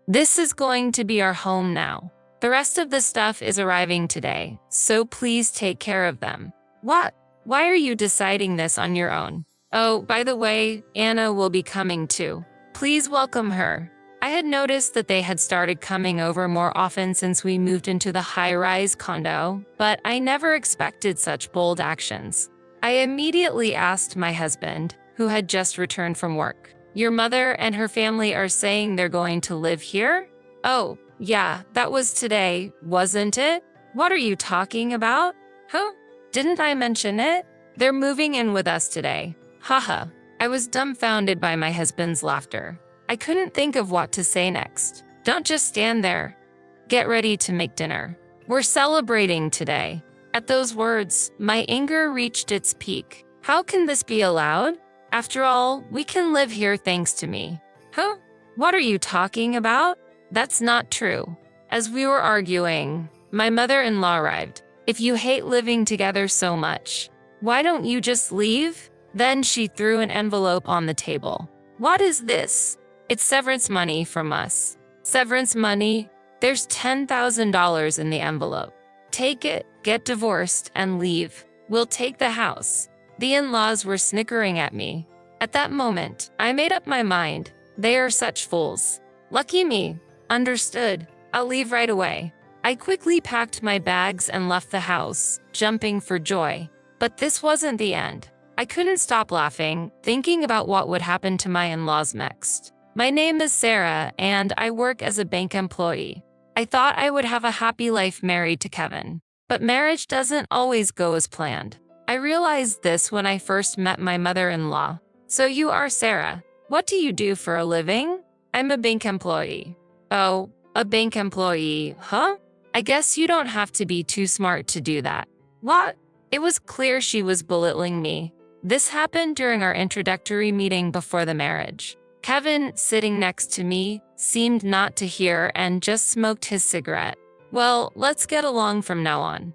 This is going to be our home now. The rest of the stuff is arriving today, so please take care of them. What? Why are you deciding this on your own? Oh, by the way, Anna will be coming too. Please welcome her. I had noticed that they had started coming over more often since we moved into the high-rise condo, but I never expected such bold actions. I immediately asked my husband, who had just returned from work. Your mother and her family are saying they're going to live here? Oh, yeah, that was today, wasn't it? What are you talking about? Huh? Didn't I mention it? They're moving in with us today. Haha. I was dumbfounded by my husband's laughter. I couldn't think of what to say next. Don't just stand there. Get ready to make dinner. We're celebrating today. At those words, my anger reached its peak. How can this be allowed? After all, we can live here thanks to me. Huh? What are you talking about? That's not true. As we were arguing, my mother-in-law arrived. If you hate living together so much, why don't you just leave? Then she threw an envelope on the table. What is this? It's severance money from us. Severance money? There's $10,000 in the envelope. Take it, get divorced, and leave. We'll take the house. The in-laws were snickering at me. At that moment, I made up my mind. They are such fools. Lucky me. Understood. I'll leave right away. I quickly packed my bags and left the house, jumping for joy. But this wasn't the end. I couldn't stop laughing, thinking about what would happen to my in-laws next. My name is Sarah, and I work as a bank employee. I thought I would have a happy life married to Kevin. But marriage doesn't always go as planned. I realized this when I first met my mother-in-law. So you are Sarah. What do you do for a living? I'm a bank employee. Oh, a bank employee, huh? I guess you don't have to be too smart to do that. What? It was clear she was belittling me. This happened during our introductory meeting before the marriage. Kevin, sitting next to me, seemed not to hear and just smoked his cigarette. Well, let's get along from now on.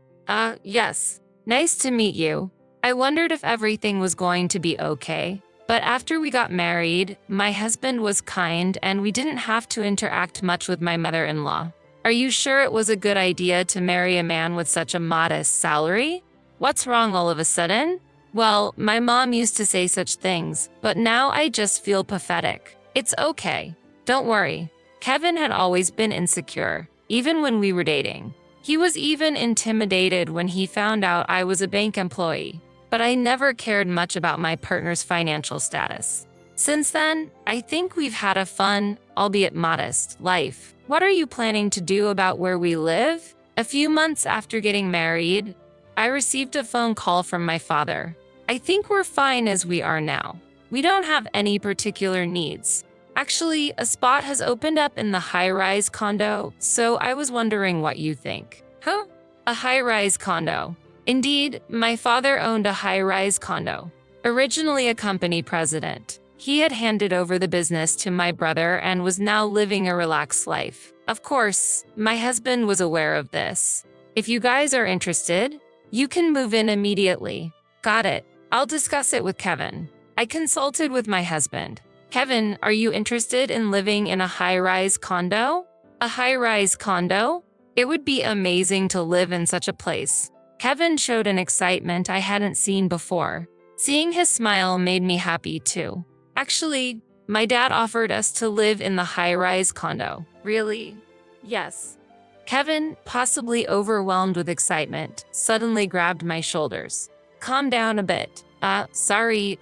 Yes. Nice to meet you. I wondered if everything was going to be okay. But after we got married, my husband was kind and we didn't have to interact much with my mother-in-law. Are you sure it was a good idea to marry a man with such a modest salary? What's wrong all of a sudden? Well, my mom used to say such things, but now I just feel pathetic. It's okay. Don't worry. Kevin had always been insecure, even when we were dating. He was even intimidated when he found out I was a bank employee, but I never cared much about my partner's financial status. Since then, I think we've had a fun, albeit modest, life. What are you planning to do about where we live? A few months after getting married, I received a phone call from my father. I think we're fine as we are now. We don't have any particular needs. Actually, a spot has opened up in the high-rise condo, so I was wondering what you think. Huh? A high-rise condo. Indeed, my father owned a high-rise condo. Originally a company president, he had handed over the business to my brother and was now living a relaxed life. Of course, my husband was aware of this. If you guys are interested, you can move in immediately. Got it. I'll discuss it with Kevin. I consulted with my husband. Kevin, are you interested in living in a high-rise condo? A high-rise condo? It would be amazing to live in such a place. Kevin showed an excitement I hadn't seen before. Seeing his smile made me happy too. Actually, my dad offered us to live in the high-rise condo. Really? Yes. Kevin, possibly overwhelmed with excitement, suddenly grabbed my shoulders. Calm down a bit. Sorry.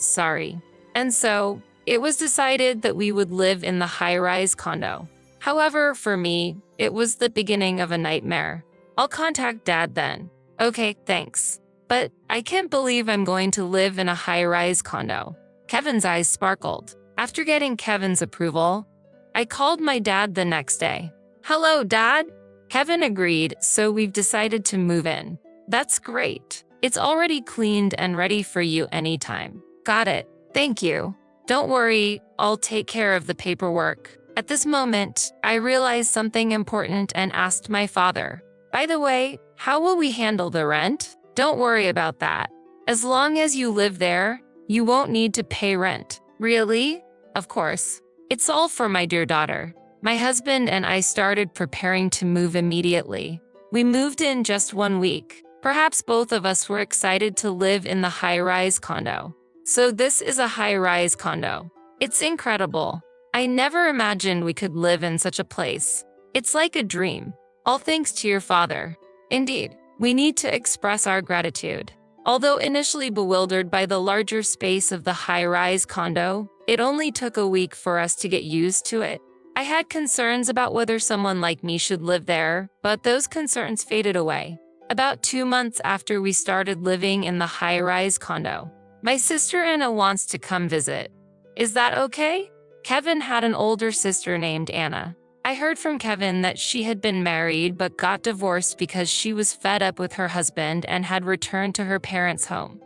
And so, it was decided that we would live in the high-rise condo. However, for me, it was the beginning of a nightmare. I'll contact Dad then. Okay, thanks. But I can't believe I'm going to live in a high-rise condo. Kevin's eyes sparkled. After getting Kevin's approval, I called my dad the next day. Hello, Dad? Kevin agreed, so we've decided to move in. That's great. It's already cleaned and ready for you anytime. Got it. Thank you. Don't worry, I'll take care of the paperwork. At this moment, I realized something important and asked my father. By the way, how will we handle the rent? Don't worry about that. As long as you live there, you won't need to pay rent. Really? Of course. It's all for my dear daughter. My husband and I started preparing to move immediately. We moved in just 1 week. Perhaps both of us were excited to live in the high-rise condo. So this is a high-rise condo. It's incredible. I never imagined we could live in such a place. It's like a dream. All thanks to your father. Indeed, we need to express our gratitude. Although initially bewildered by the larger space of the high-rise condo, it only took a week for us to get used to it. I had concerns about whether someone like me should live there, but those concerns faded away. About 2 months after we started living in the high-rise condo, my sister Anna wants to come visit. Is that okay? Kevin had an older sister named Anna. I heard from Kevin that she had been married but got divorced because she was fed up with her husband and had returned to her parents' home.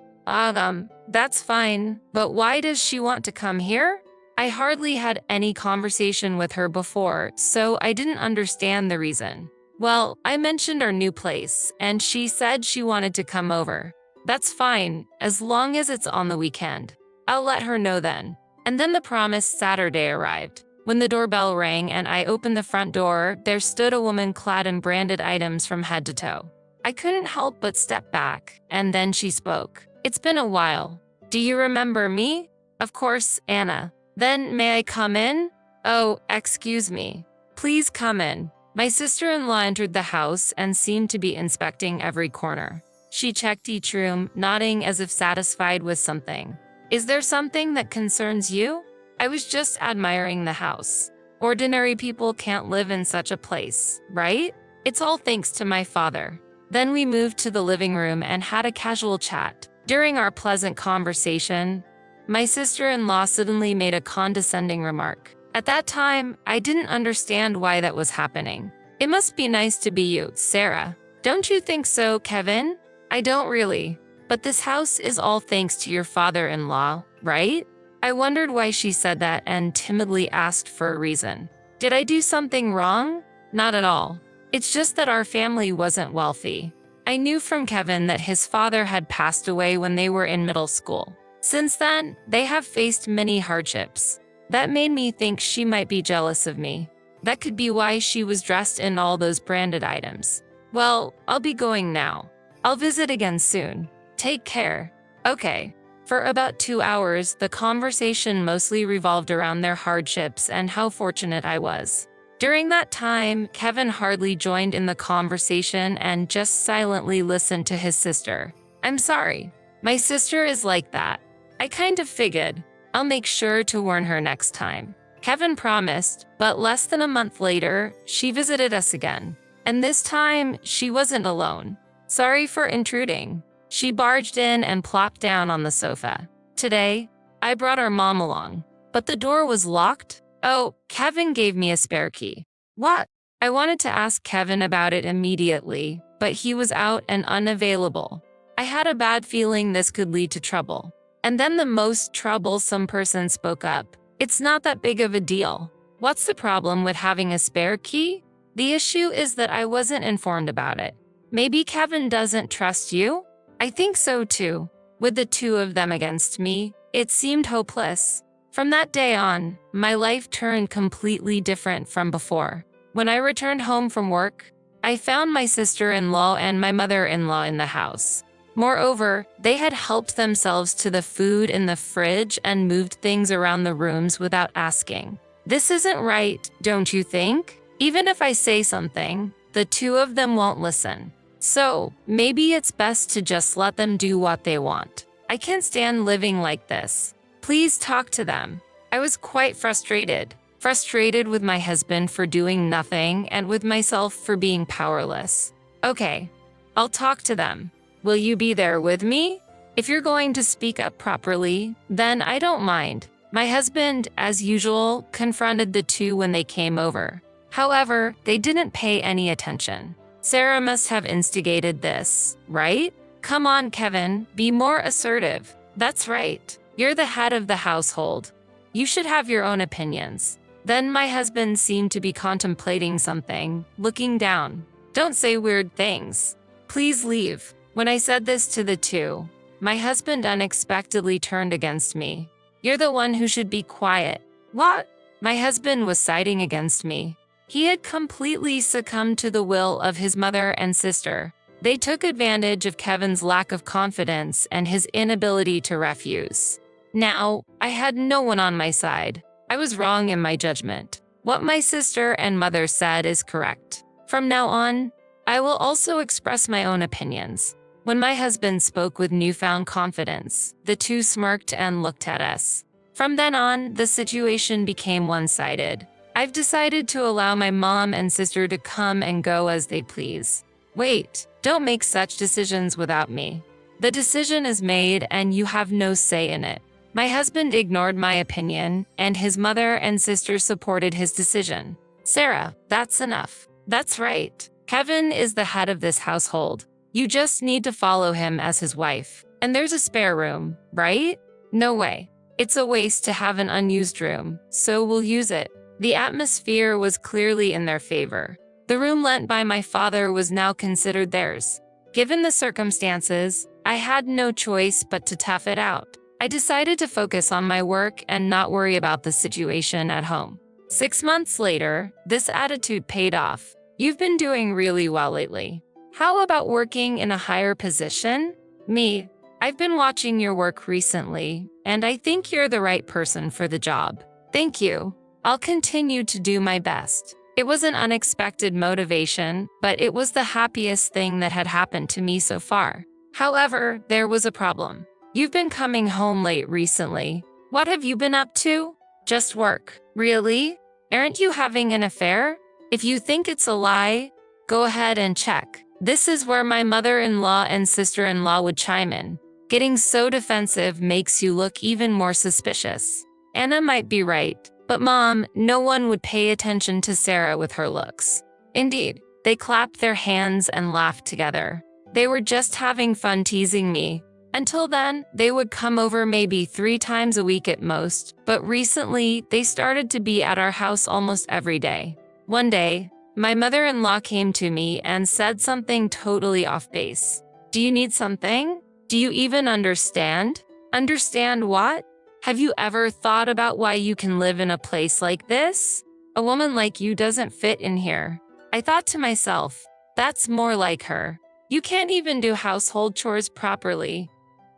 That's fine, but why does she want to come here? I hardly had any conversation with her before, so I didn't understand the reason. Well, I mentioned our new place, and she said she wanted to come over. That's fine, as long as it's on the weekend. I'll let her know then. And then the promised Saturday arrived. When the doorbell rang and I opened the front door, there stood a woman clad in branded items from head to toe. I couldn't help but step back, and then she spoke. It's been a while. Do you remember me? Of course, Anna. Then may I come in? Oh, excuse me. Please come in. My sister-in-law entered the house and seemed to be inspecting every corner. She checked each room, nodding as if satisfied with something. Is there something that concerns you? I was just admiring the house. Ordinary people can't live in such a place, right? It's all thanks to my father. Then we moved to the living room and had a casual chat. During our pleasant conversation, my sister-in-law suddenly made a condescending remark. At that time, I didn't understand why that was happening. It must be nice to be you, Sarah. Don't you think so, Kevin? I don't really. But this house is all thanks to your father-in-law, right? I wondered why she said that and timidly asked for a reason. Did I do something wrong? Not at all. It's just that our family wasn't wealthy. I knew from Kevin that his father had passed away when they were in middle school. Since then, they have faced many hardships. That made me think she might be jealous of me. That could be why she was dressed in all those branded items. Well, I'll be going now. I'll visit again soon. Take care. Okay. For about 2 hours, the conversation mostly revolved around their hardships and how fortunate I was. During that time, Kevin hardly joined in the conversation and just silently listened to his sister. I'm sorry. My sister is like that. I kind of figured. I'll make sure to warn her next time. Kevin promised, but less than a month later, she visited us again. And this time, she wasn't alone. Sorry for intruding. She barged in and plopped down on the sofa. Today, I brought our mom along. But the door was locked? Oh, Kevin gave me a spare key. What? I wanted to ask Kevin about it immediately, but he was out and unavailable. I had a bad feeling this could lead to trouble. And then the most troublesome person spoke up. It's not that big of a deal. What's the problem with having a spare key? The issue is that I wasn't informed about it. Maybe Kevin doesn't trust you? I think so too. With the two of them against me, it seemed hopeless. From that day on, my life turned completely different from before. When I returned home from work, I found my sister-in-law and my mother-in-law in the house. Moreover, they had helped themselves to the food in the fridge and moved things around the rooms without asking. This isn't right, don't you think? Even if I say something, the two of them won't listen. So, maybe it's best to just let them do what they want. I can't stand living like this. Please talk to them. I was quite frustrated. Frustrated with my husband for doing nothing and with myself for being powerless. Okay, I'll talk to them. Will you be there with me? If you're going to speak up properly, then I don't mind. My husband, as usual, confronted the two when they came over. However, they didn't pay any attention. Sarah must have instigated this, right? Come on, Kevin, be more assertive. That's right. You're the head of the household. You should have your own opinions. Then my husband seemed to be contemplating something, looking down. Don't say weird things. Please leave. When I said this to the two, my husband unexpectedly turned against me. You're the one who should be quiet. What? My husband was siding against me. He had completely succumbed to the will of his mother and sister. They took advantage of Kevin's lack of confidence and his inability to refuse. Now, I had no one on my side. I was wrong in my judgment. What my sister and mother said is correct. From now on, I will also express my own opinions. When my husband spoke with newfound confidence, the two smirked and looked at us. From then on, the situation became one-sided. I've decided to allow my mom and sister to come and go as they please. Wait, don't make such decisions without me. The decision is made and you have no say in it. My husband ignored my opinion, and his mother and sister supported his decision. Sarah, that's enough. That's right. Kevin is the head of this household. You just need to follow him as his wife. And there's a spare room, right? No way. It's a waste to have an unused room, so we'll use it. The atmosphere was clearly in their favor. The room lent by my father was now considered theirs. Given the circumstances, I had no choice but to tough it out. I decided to focus on my work and not worry about the situation at home. 6 months later, this attitude paid off. You've been doing really well lately. How about working in a higher position? Me, I've been watching your work recently, and I think you're the right person for the job. Thank you. I'll continue to do my best. It was an unexpected motivation, but it was the happiest thing that had happened to me so far. However, there was a problem. You've been coming home late recently. What have you been up to? Just work. Really? Aren't you having an affair? If you think it's a lie, go ahead and check. This is where my mother-in-law and sister-in-law would chime in. Getting so defensive makes you look even more suspicious. Anna might be right, but Mom, no one would pay attention to Sarah with her looks. Indeed, they clapped their hands and laughed together. They were just having fun teasing me. Until then, they would come over maybe 3 times a week at most, but recently, they started to be at our house almost every day. One day, my mother-in-law came to me and said something totally off base. Do you need something? Do you even understand? Understand what? Have you ever thought about why you can live in a place like this? A woman like you doesn't fit in here. I thought to myself, that's more like her. You can't even do household chores properly.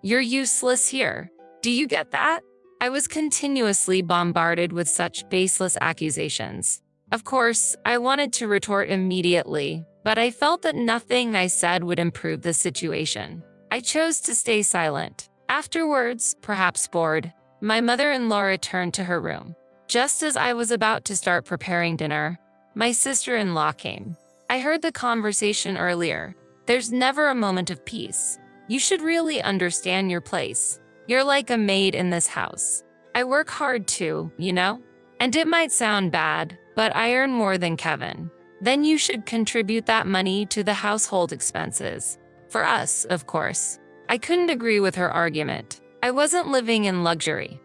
You're useless here. Do you get that? I was continuously bombarded with such baseless accusations. Of course, I wanted to retort immediately, but I felt that nothing I said would improve the situation. I chose to stay silent. Afterwards, perhaps bored, my mother-in-law returned to her room. Just as I was about to start preparing dinner, my sister-in-law came. I heard the conversation earlier. There's never a moment of peace. You should really understand your place. You're like a maid in this house. I work hard too, you know? And it might sound bad, but I earn more than Kevin. Then you should contribute that money to the household expenses. For us, of course. I couldn't agree with her argument. I wasn't living in luxury.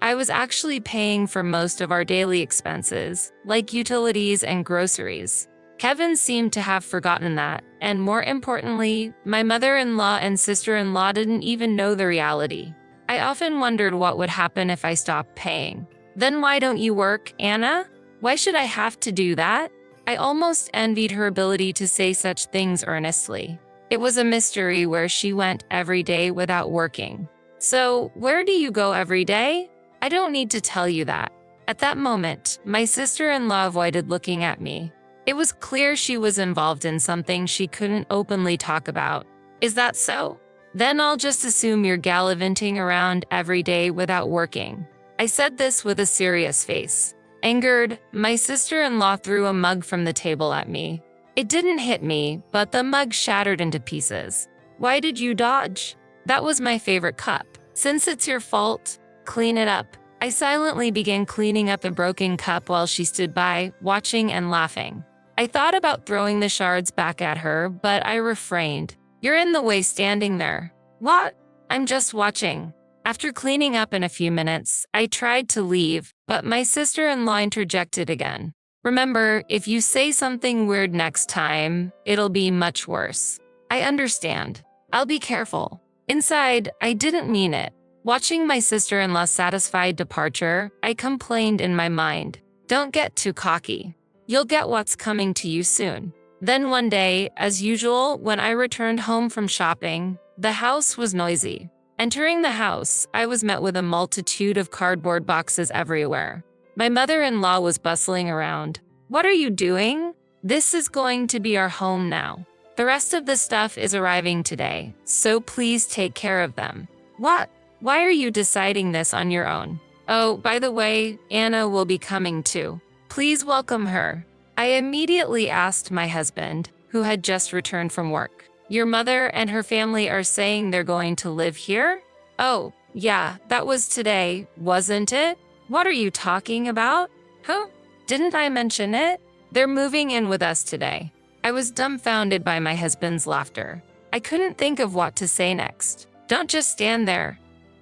I was actually paying for most of our daily expenses, like utilities and groceries. Kevin seemed to have forgotten that, and more importantly, my mother-in-law and sister-in-law didn't even know the reality. I often wondered what would happen if I stopped paying. Then why don't you work, Anna? Why should I have to do that? I almost envied her ability to say such things earnestly. It was a mystery where she went every day without working. So, where do you go every day? I don't need to tell you that. At that moment, my sister-in-law avoided looking at me. It was clear she was involved in something she couldn't openly talk about. Is that so? Then I'll just assume you're gallivanting around every day without working. I said this with a serious face. Angered, my sister-in-law threw a mug from the table at me. It didn't hit me, but the mug shattered into pieces. Why did you dodge? That was my favorite cup. Since it's your fault, clean it up. I silently began cleaning up the broken cup while she stood by, watching and laughing. I thought about throwing the shards back at her, but I refrained. You're in the way standing there. What? I'm just watching. After cleaning up in a few minutes, I tried to leave, but my sister-in-law interjected again. Remember, if you say something weird next time, it'll be much worse. I understand. I'll be careful. Inside, I didn't mean it. Watching my sister-in-law's satisfied departure, I complained in my mind, "Don't get too cocky. You'll get what's coming to you soon." Then one day, as usual, when I returned home from shopping, the house was noisy. Entering the house, I was met with a multitude of cardboard boxes everywhere. My mother-in-law was bustling around. "What are you doing? This is going to be our home now. The rest of the stuff is arriving today, so please take care of them." "What? Why are you deciding this on your own? Oh, by the way, Anna will be coming too. Please welcome her." I immediately asked my husband, who had just returned from work. "Your mother and her family are saying they're going to live here?" "Oh, yeah, that was today, wasn't it? What are you talking about? Huh? Didn't I mention it? They're moving in with us today." I was dumbfounded by my husband's laughter. I couldn't think of what to say next. "Don't just stand there.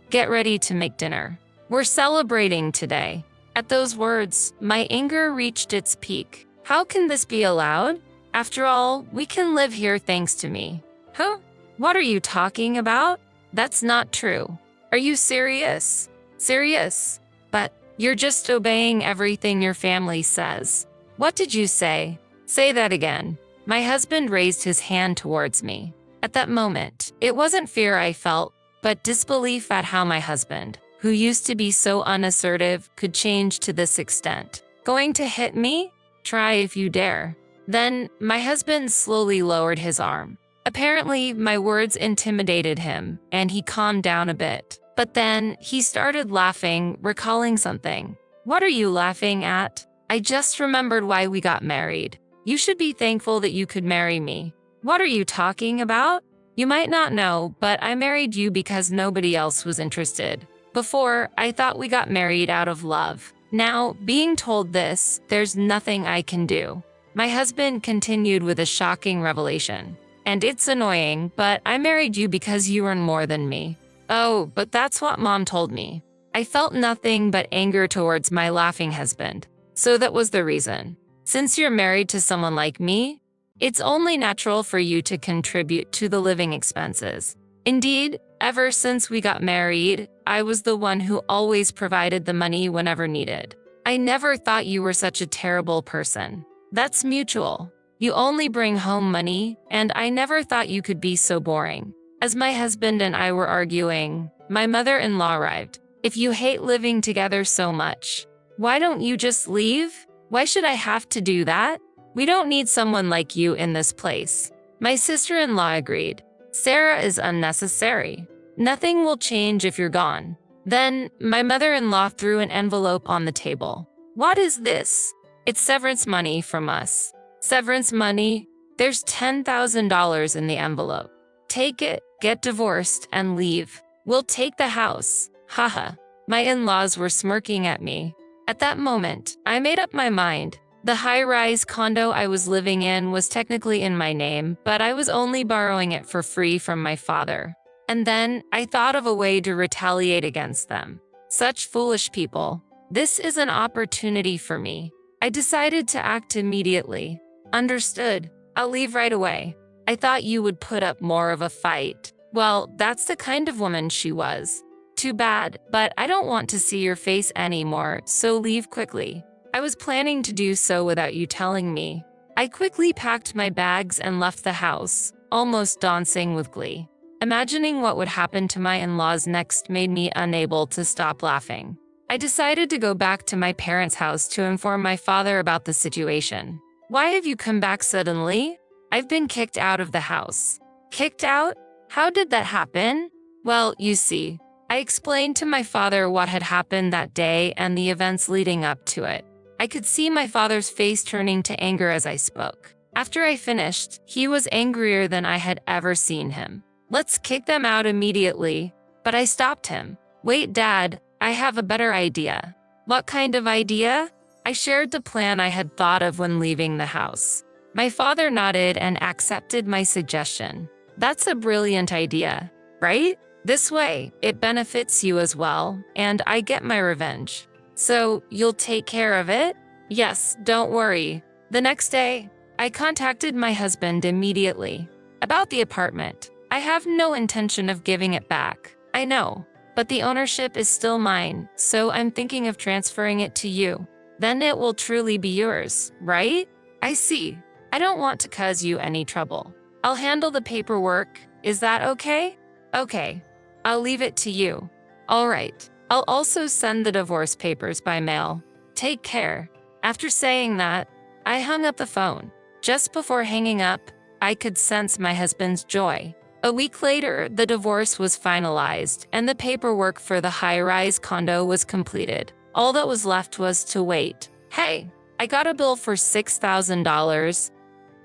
Get ready to make dinner. We're celebrating today." At those words, my anger reached its peak. How can this be allowed? After all, we can live here thanks to me. Huh? What are you talking about? That's not true. Are you serious? Serious? But you're just obeying everything your family says. What did you say? Say that again. My husband raised his hand towards me. At that moment, it wasn't fear I felt, but disbelief at how my husband, who used to be so unassertive, could change to this extent. Going to hit me? Try if you dare. Then, my husband slowly lowered his arm. Apparently, my words intimidated him, and he calmed down a bit. But then, he started laughing, recalling something. "What are you laughing at? I just remembered why we got married. You should be thankful that you could marry me." "What are you talking about? You might not know, but I married you because nobody else was interested. Before, I thought we got married out of love. Now, being told this, there's nothing I can do." My husband continued with a shocking revelation. "And it's annoying, but I married you because you earn more than me." "Oh, but that's what Mom told me." I felt nothing but anger towards my laughing husband. "So that was the reason. Since you're married to someone like me, it's only natural for you to contribute to the living expenses. Indeed, ever since we got married, I was the one who always provided the money whenever needed. I never thought you were such a terrible person. That's mutual. You only bring home money, and I never thought you could be so boring." As my husband and I were arguing, my mother-in-law arrived. "If you hate living together so much, why don't you just leave? Why should I have to do that? We don't need someone like you in this place." My sister-in-law agreed. "Sarah is unnecessary. Nothing will change if you're gone." Then, my mother-in-law threw an envelope on the table. "What is this?" "It's severance money from us." "Severance money? There's $10,000 in the envelope. Take it, get divorced, and leave. We'll take the house." Haha. My in-laws were smirking at me. At that moment, I made up my mind. The high-rise condo I was living in was technically in my name, but I was only borrowing it for free from my father. And then, I thought of a way to retaliate against them. Such foolish people. This is an opportunity for me. I decided to act immediately. "Understood. I'll leave right away. I thought you would put up more of a fight." Well, that's the kind of woman she was. "Too bad, but I don't want to see your face anymore, so leave quickly." I was planning to do so without you telling me. I quickly packed my bags and left the house, almost dancing with glee. Imagining what would happen to my in-laws next made me unable to stop laughing. I decided to go back to my parents' house to inform my father about the situation. "Why have you come back suddenly?" "I've been kicked out of the house." "Kicked out? How did that happen?" "Well, you see." I explained to my father what had happened that day and the events leading up to it. I could see my father's face turning to anger as I spoke. After I finished, he was angrier than I had ever seen him. "Let's kick them out immediately." But I stopped him. "Wait, Dad, I have a better idea." "What kind of idea?" I shared the plan I had thought of when leaving the house. My father nodded and accepted my suggestion. "That's a brilliant idea, right? This way, it benefits you as well, and I get my revenge. So, you'll take care of it?" "Yes, don't worry." The next day, I contacted my husband immediately. "About the apartment. I have no intention of giving it back. I know. but the ownership is still mine, so I'm thinking of transferring it to you. Then it will truly be yours, right? I see. I don't want to cause you any trouble. I'll handle the paperwork. Is that okay? Okay. I'll leave it to you. All right. I'll also send the divorce papers by mail. Take care. After saying that, I hung up the phone. Just before hanging up, I could sense my husband's joy. A week later, the divorce was finalized, and the paperwork for the high-rise condo was completed. All that was left was to wait. Hey, I got a bill for $6,000.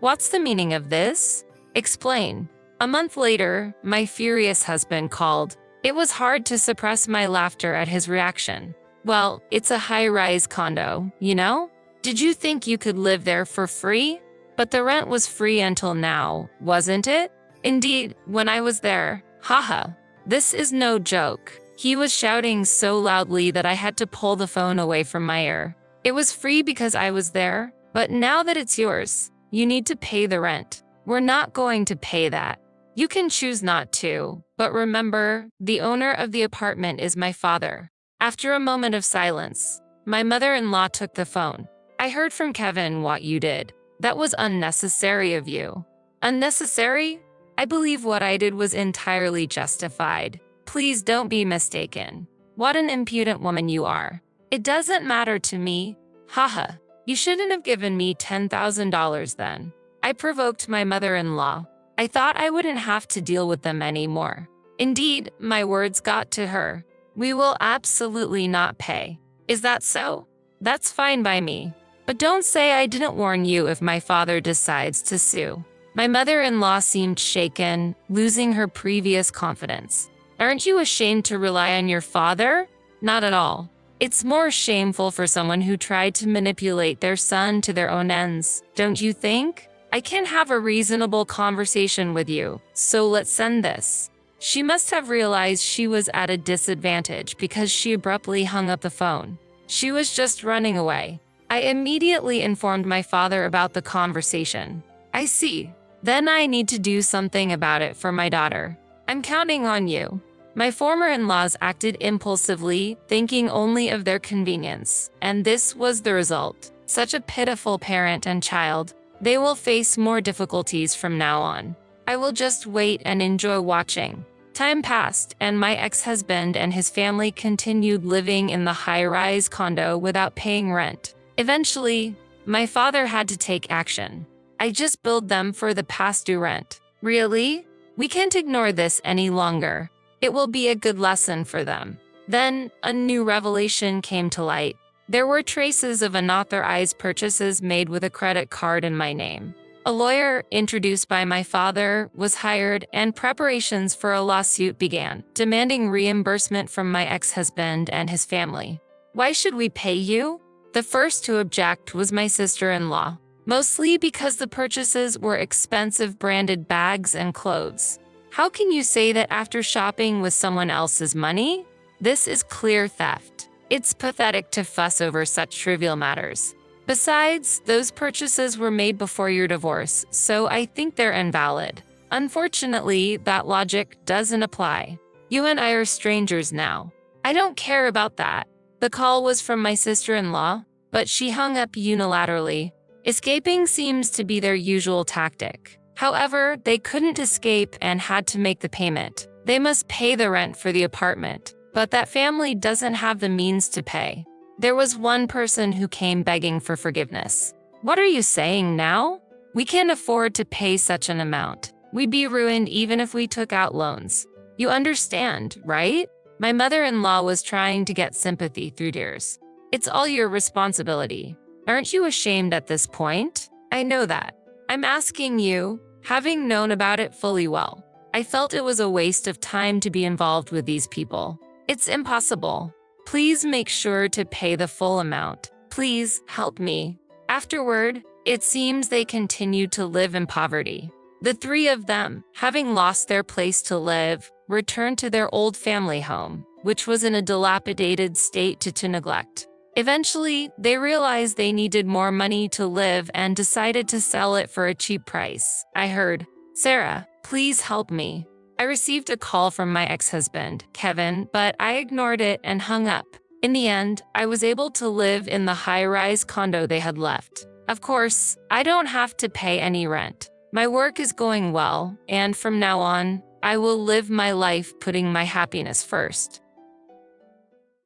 What's the meaning of this? Explain. A month later, my furious husband called. It was hard to suppress my laughter at his reaction. Well, it's a high-rise condo, you know? Did you think you could live there for free? But the rent was free until now, wasn't it? Indeed, when I was there. Haha. This is no joke. He was shouting so loudly that I had to pull the phone away from my ear. It was free because I was there, but now that it's yours, you need to pay the rent. We're not going to pay that. You can choose not to, but remember, the owner of the apartment is my father. After a moment of silence, my mother-in-law took the phone. I heard from Kevin what you did. That was unnecessary of you. Unnecessary? I believe what I did was entirely justified. Please don't be mistaken. What an impudent woman you are. It doesn't matter to me. Haha. You shouldn't have given me $10,000 then. I provoked my mother-in-law. I thought I wouldn't have to deal with them anymore. Indeed, my words got to her. We will absolutely not pay. Is that so? That's fine by me. But don't say I didn't warn you if my father decides to sue. My mother-in-law seemed shaken, losing her previous confidence. Aren't you ashamed to rely on your father? Not at all. It's more shameful for someone who tried to manipulate their son to their own ends, don't you think? I can have a reasonable conversation with you, so let's send this. She must have realized she was at a disadvantage because she abruptly hung up the phone. She was just running away. I immediately informed my father about the conversation. I see. Then I need to do something about it for my daughter. I'm counting on you. My former in-laws acted impulsively, thinking only of their convenience, and this was the result. Such a pitiful parent and child. They will face more difficulties from now on. I will just wait and enjoy watching. Time passed, and my ex-husband and his family continued living in the high-rise condo without paying rent. Eventually, my father had to take action. I just billed them for the past due rent. Really? We can't ignore this any longer. It will be a good lesson for them. Then, a new revelation came to light. There were traces of unauthorized purchases made with a credit card in my name. A lawyer, introduced by my father, was hired, and preparations for a lawsuit began, demanding reimbursement from my ex-husband and his family. Why should we pay you? The first to object was my sister-in-law, mostly because the purchases were expensive branded bags and clothes. How can you say that after shopping with someone else's money? This is clear theft. It's pathetic to fuss over such trivial matters. Besides, those purchases were made before your divorce, so I think they're invalid. Unfortunately, that logic doesn't apply. You and I are strangers now. I don't care about that. The call was from my sister-in-law, but she hung up unilaterally. Escaping seems to be their usual tactic. However, they couldn't escape and had to make the payment. They must pay the rent for the apartment, but that family doesn't have the means to pay. There was one person who came begging for forgiveness. What are you saying now? We can't afford to pay such an amount. We'd be ruined even if we took out loans. You understand, right? My mother-in-law was trying to get sympathy through tears. It's all your responsibility. Aren't you ashamed at this point? I know that. I'm asking you, having known about it fully well. I felt it was a waste of time to be involved with these people. It's impossible. Please make sure to pay the full amount. Please help me. Afterward, it seems they continued to live in poverty. The three of them, having lost their place to live, returned to their old family home, which was in a dilapidated state to neglect. Eventually, they realized they needed more money to live and decided to sell it for a cheap price. I heard, "Sarah, please help me. I received a call from my ex-husband, Kevin, but I ignored it and hung up. In the end, I was able to live in the high-rise condo they had left. Of course, I don't have to pay any rent. My work is going well, and from now on, I will live my life putting my happiness first.